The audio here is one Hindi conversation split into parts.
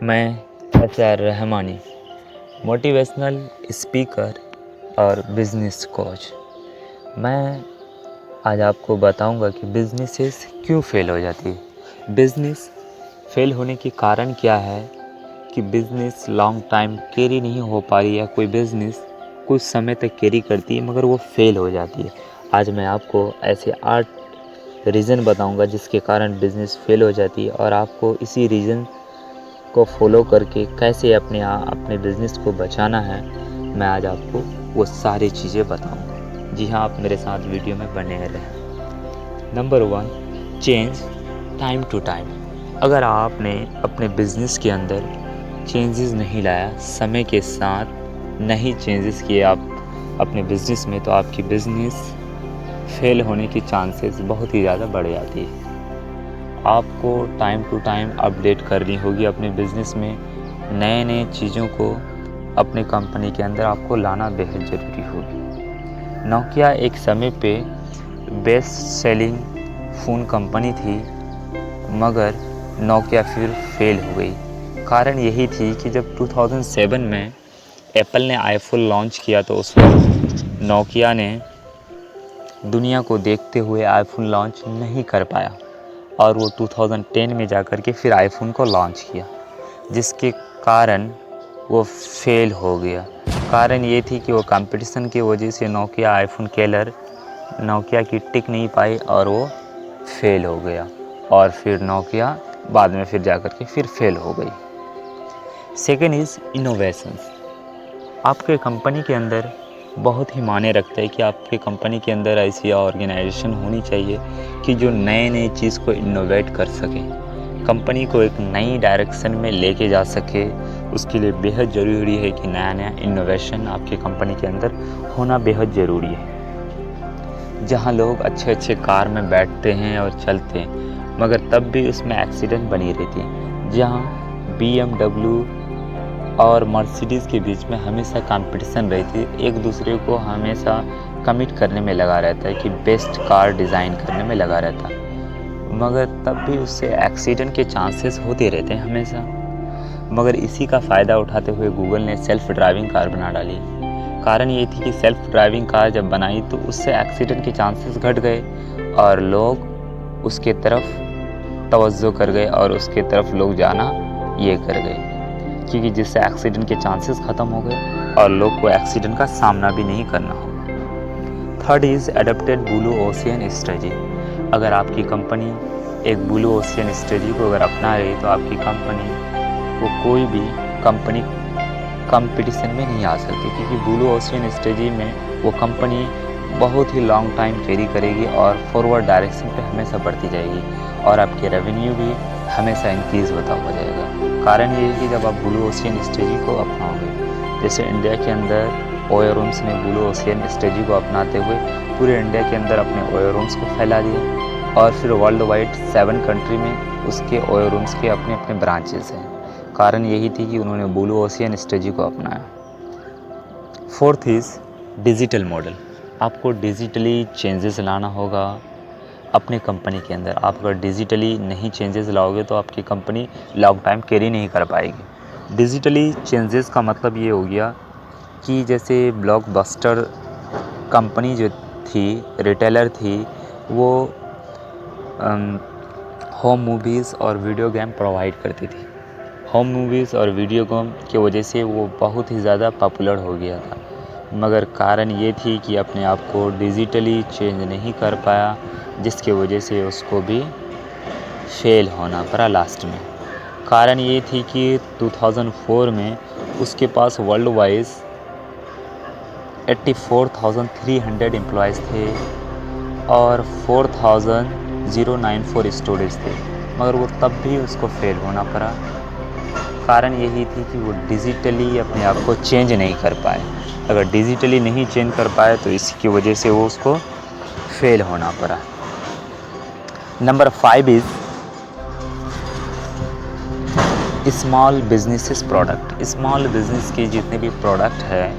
मैं एच.आर. रहमानी, मोटिवेशनल स्पीकर और बिजनेस कोच। मैं आज आपको बताऊंगा कि बिजनेसेस क्यों फेल हो जाती है। बिजनेस फेल होने के कारण क्या है कि बिजनेस लॉन्ग टाइम कैरी नहीं हो पा रही है। कोई बिजनेस कुछ समय तक कैरी करती है मगर वो फेल हो जाती है। आज मैं आपको ऐसे 8 रीज़न बताऊंगा जिसके कारण बिजनेस फेल हो जाती है और आपको इसी रीज़न को फॉलो करके कैसे अपने बिज़नेस को बचाना है, मैं आज आपको वो सारी चीज़ें बताऊंगा। जी हाँ, आप मेरे साथ वीडियो में बने रहें। Number 1, change time to time. अगर आपने अपने बिज़नेस के अंदर चेंजेस नहीं लाया, समय के साथ नहीं चेंजेस किए आप अपने बिज़नेस में, तो आपकी बिज़नेस फेल होने की चांसेस बहुत ही ज़्यादा बढ़ जाती है। आपको टाइम टू टाइम अपडेट करनी होगी अपने बिज़नेस में। नए चीज़ों को अपने कंपनी के अंदर आपको लाना बेहद ज़रूरी होगी। नोकिया एक समय पे बेस्ट सेलिंग फ़ोन कंपनी थी, मगर नोकिया फिर फेल हो गई। कारण यही थी कि जब 2007 में एप्पल ने आईफोन लॉन्च किया तो उस वक्त नोकिया ने दुनिया को देखते हुए आईफोन लॉन्च नहीं कर पाया और वो 2010 में जाकर के फिर आईफोन को लॉन्च किया, जिसके कारण वो फेल हो गया। कारण ये थी कि वो कंपटीशन की वजह से नोकिया आईफोन किलर नोकिया की टिक नहीं पाई और वो फेल हो गया और फिर नोकिया बाद में फिर जाकर के फिर फेल हो गई। Second is innovations. आपके कंपनी के अंदर बहुत ही मायने रखता है कि आपके कंपनी के अंदर ऐसी ऑर्गेनाइजेशन होनी चाहिए कि जो नए चीज़ को इनोवेट कर सके, कंपनी को एक नई डायरेक्शन में लेके जा सके। उसके लिए बेहद ज़रूरी है कि नया इनोवेशन आपके कंपनी के अंदर होना बेहद ज़रूरी है। जहाँ लोग अच्छे कार में बैठते हैं और चलते हैं, मगर तब भी उसमें एक्सीडेंट बनी रहती है। जहाँ BMW और मर्सिडीज़ के बीच में हमेशा कंपटीशन रहती है, एक दूसरे को हमेशा कमिट करने में लगा रहता है कि बेस्ट कार डिज़ाइन करने में लगा रहता है, मगर तब भी उससे एक्सीडेंट के चांसेस होते रहते हैं हमेशा। मगर इसी का फ़ायदा उठाते हुए गूगल ने सेल्फ़ ड्राइविंग कार बना डाली। कारण ये थी कि सेल्फ़ ड्राइविंग कार जब बनाई तो उससे एक्सीडेंट के चांसेस घट गए और लोग उसके तरफ तवज्जो कर गए और उसके तरफ लोग जाना ये कर गए, क्योंकि जिससे एक्सीडेंट के चांसेस ख़त्म हो गए और लोग को एक्सीडेंट का सामना भी नहीं करना होगा। Third is adapted blue ocean strategy. अगर आपकी कंपनी एक ब्लू ओशियन स्ट्रेटजी को अगर अपना रही तो आपकी कंपनी को कोई भी कंपनी कंपटीशन में नहीं आ सकती, क्योंकि ब्लू ओशियन स्ट्रेटजी में वो कंपनी बहुत ही लॉन्ग टाइम कैरी करेगी और फॉरवर्ड डायरेक्शन पे हमेशा बढ़ती जाएगी और आपके रेवेन्यू भी हमेशा इंक्रीज़ होता हुआ जाएगा। कारण ये है कि जब आप ब्लू ओशियन स्ट्रेटजी को अपनाओगे, जैसे इंडिया के अंदर ओयो रूम्स ने ब्लू ओशियन स्ट्रेटजी को अपनाते हुए पूरे इंडिया के अंदर अपने ओयो रूम्स को फैला दिया और फिर वर्ल्ड वाइड 7 कंट्री में उसके ओयो रूम्स के अपने अपने ब्रांचेस हैं। कारण यही थी कि उन्होंने ब्लू ओशियन स्ट्रेटजी को अपनाया। Fourth is digital model. आपको डिजिटली चेंजेस लाना होगा अपने कंपनी के अंदर। आप अगर डिजिटली नहीं चेंजेस लाओगे तो आपकी कंपनी लॉन्ग टाइम कैरी नहीं कर पाएगी। डिजिटली चेंजेस का मतलब ये हो गया कि जैसे ब्लॉकबस्टर कंपनी जो थी, रिटेलर थी, वो होम मूवीज़ और वीडियो गेम प्रोवाइड करती थी। होम मूवीज़ और वीडियो गेम की वजह से वो बहुत ही ज़्यादा पॉपुलर हो गया था, मगर कारण ये थी कि अपने आप को डिजिटली चेंज नहीं कर पाया, जिसकी वजह से उसको भी फेल होना पड़ा लास्ट में। कारण ये थी कि 2004 में उसके पास वर्ल्ड वाइज 84,300 एम्प्लॉयज़ थे और 4,094 स्टूडेंट्स थे, मगर वो तब भी उसको फेल होना पड़ा। कारण यही थी कि वो डिजिटली अपने आप को चेंज नहीं कर पाए। अगर डिजिटली नहीं चेंज कर पाए तो इसकी वजह से वो उसको फेल होना पड़ा। Number 5 is small businesses product. Small business के जितने भी प्रोडक्ट है,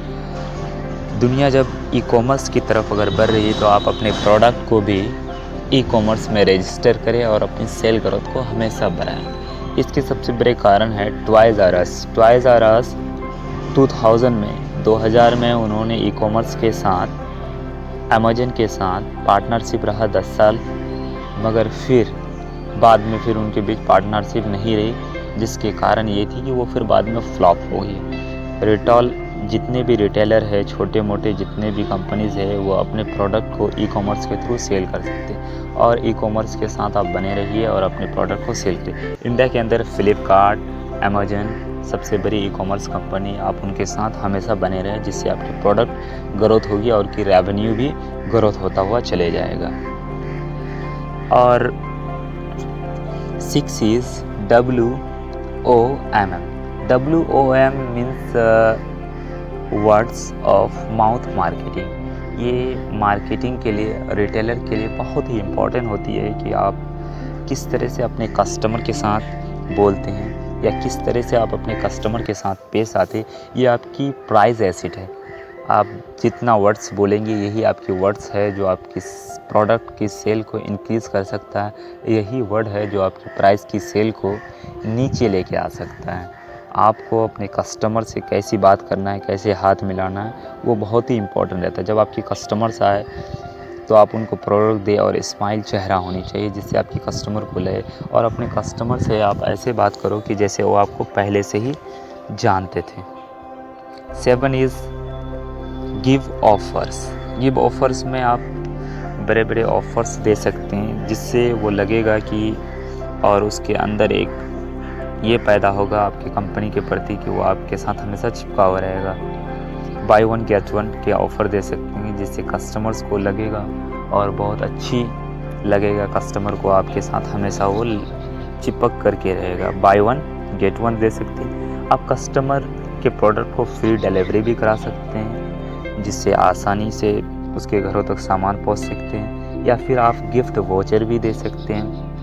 दुनिया जब ई कॉमर्स की तरफ अगर बढ़ रही है तो आप अपने प्रोडक्ट को भी ई कॉमर्स में रजिस्टर करें और अपनी सेल ग्रोथ को हमेशा बढ़ाएं। इसके सबसे बड़े कारण है Toys R Us. Toys R Us 2000 में उन्होंने ई कॉमर्स के साथ अमेजन के साथ पार्टनरशिप रहा 10 साल, मगर फिर बाद में फिर उनके बीच पार्टनरशिप नहीं रही, जिसके कारण ये थी कि वो फिर बाद में फ्लॉप हो गई। रिटेल जितने भी रिटेलर है, छोटे मोटे जितने भी कंपनीज़ है, वो अपने प्रोडक्ट को ई कॉमर्स के थ्रू सेल कर सकते हैं और ई कॉमर्स के साथ आप बने रहिए और अपने प्रोडक्ट को सेल करिए। इंडिया के अंदर फ्लिपकार्ट, अमेजन सबसे बड़ी ई कॉमर्स कंपनी, आप उनके साथ हमेशा बने रहें, जिससे आपकी प्रोडक्ट ग्रोथ होगी और की रेवेन्यू भी ग्रोथ होता हुआ चले जाएगा। और 6 is WOM। WOM means words of mouth marketing. ये मार्केटिंग के लिए, रिटेलर के लिए बहुत ही इम्पोर्टेंट होती है कि आप किस तरह से अपने कस्टमर के साथ बोलते हैं या किस तरह से आप अपने कस्टमर के साथ पेश आते हैं। ये आपकी प्राइस एसेट है। आप जितना वर्ड्स बोलेंगे, यही आपकी वर्ड्स है जो आपकी प्रोडक्ट की सेल को इंक्रीज़ कर सकता है। यही वर्ड है जो आपकी प्राइस की सेल को नीचे लेके आ सकता है। आपको अपने कस्टमर से कैसी बात करना है, कैसे हाथ मिलाना है, वो बहुत ही इम्पोर्टेंट रहता है। जब आपकी कस्टमर्स आए तो आप उनको प्रोडक्ट दें और स्माइल चेहरा होनी चाहिए, जिससे आपकी कस्टमर को ले, और अपने कस्टमर से आप ऐसे बात करो कि जैसे वो आपको पहले से ही जानते थे। 7 is give offers. Give offers में आप बड़े बड़े ऑफर्स दे सकते हैं, जिससे वो लगेगा कि, और उसके अंदर एक ये पैदा होगा आपकी कंपनी के प्रति कि वो आपके साथ हमेशा चिपका हुआ रहेगा। बाय 1 गेट 1 के ऑफ़र दे सकते हैं, जिससे कस्टमर्स को लगेगा और बहुत अच्छी लगेगा कस्टमर को, आपके साथ हमेशा वो चिपक करके रहेगा। बाय 1 गेट 1 दे सकते हैं। आप कस्टमर के प्रोडक्ट को फ्री डिलीवरी भी करा सकते हैं, जिससे आसानी से उसके घरों तक सामान पहुंच सकते हैं। या फिर आप गिफ्ट वाउचर भी दे सकते हैं,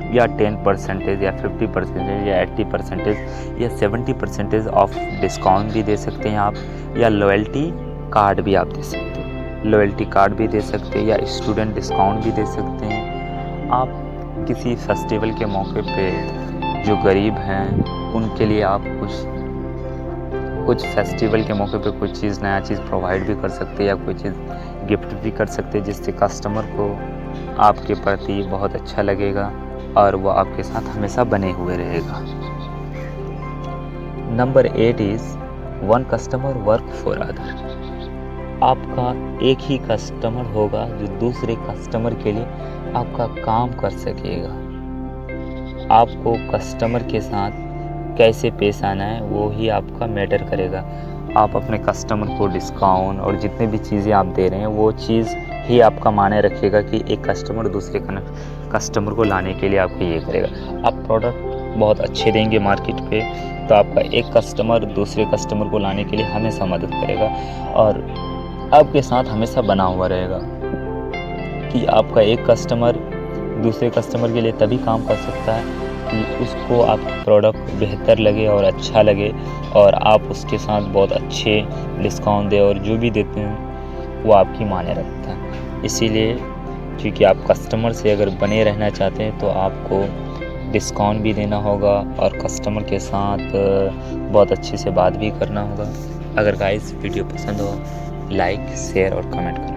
या 10% या 50% या 80% या 70% ऑफ डिस्काउंट भी दे सकते हैं आप, या लॉयल्टी कार्ड भी आप दे सकते हैं। लॉयल्टी कार्ड भी दे सकते हैं या स्टूडेंट डिस्काउंट भी दे सकते हैं। आप किसी फेस्टिवल के मौके पे जो गरीब हैं उनके लिए आप कुछ फेस्टिवल के मौके पे कुछ चीज़, नया चीज़ प्रोवाइड भी कर सकते हैं या कोई चीज़ गिफ्ट भी कर सकते हैं, जिससे कस्टमर को आपके प्रति बहुत अच्छा लगेगा और वो आपके साथ हमेशा बने हुए रहेगा। Number 8 is 1 customer work for other. आपका एक ही कस्टमर होगा जो दूसरे कस्टमर के लिए आपका काम कर सकेगा। आपको कस्टमर के साथ कैसे पेश आना है वो ही आपका मैटर करेगा। आप अपने कस्टमर को डिस्काउंट और जितने भी चीज़ें आप दे रहे हैं वो चीज़ ही आपका माने रखेगा कि एक कस्टमर दूसरे कस्टमर को लाने के लिए आपको ये करेगा। आप प्रोडक्ट बहुत अच्छे देंगे मार्केट पे, तो आपका एक कस्टमर दूसरे कस्टमर को लाने के लिए हमेशा मदद करेगा और आपके साथ हमेशा बना हुआ रहेगा। कि आपका एक कस्टमर दूसरे कस्टमर के लिए तभी काम कर सकता है कि उसको आपका प्रोडक्ट बेहतर लगे और अच्छा लगे, और आप उसके साथ बहुत अच्छे डिस्काउंट दें, और जो भी देते हैं वो आपकी माने रखता है। इसीलिए क्योंकि आप कस्टमर से अगर बने रहना चाहते हैं तो आपको डिस्काउंट भी देना होगा और कस्टमर के साथ बहुत अच्छे से बात भी करना होगा। अगर गाइस वीडियो पसंद हो, लाइक, शेयर और कमेंट करें।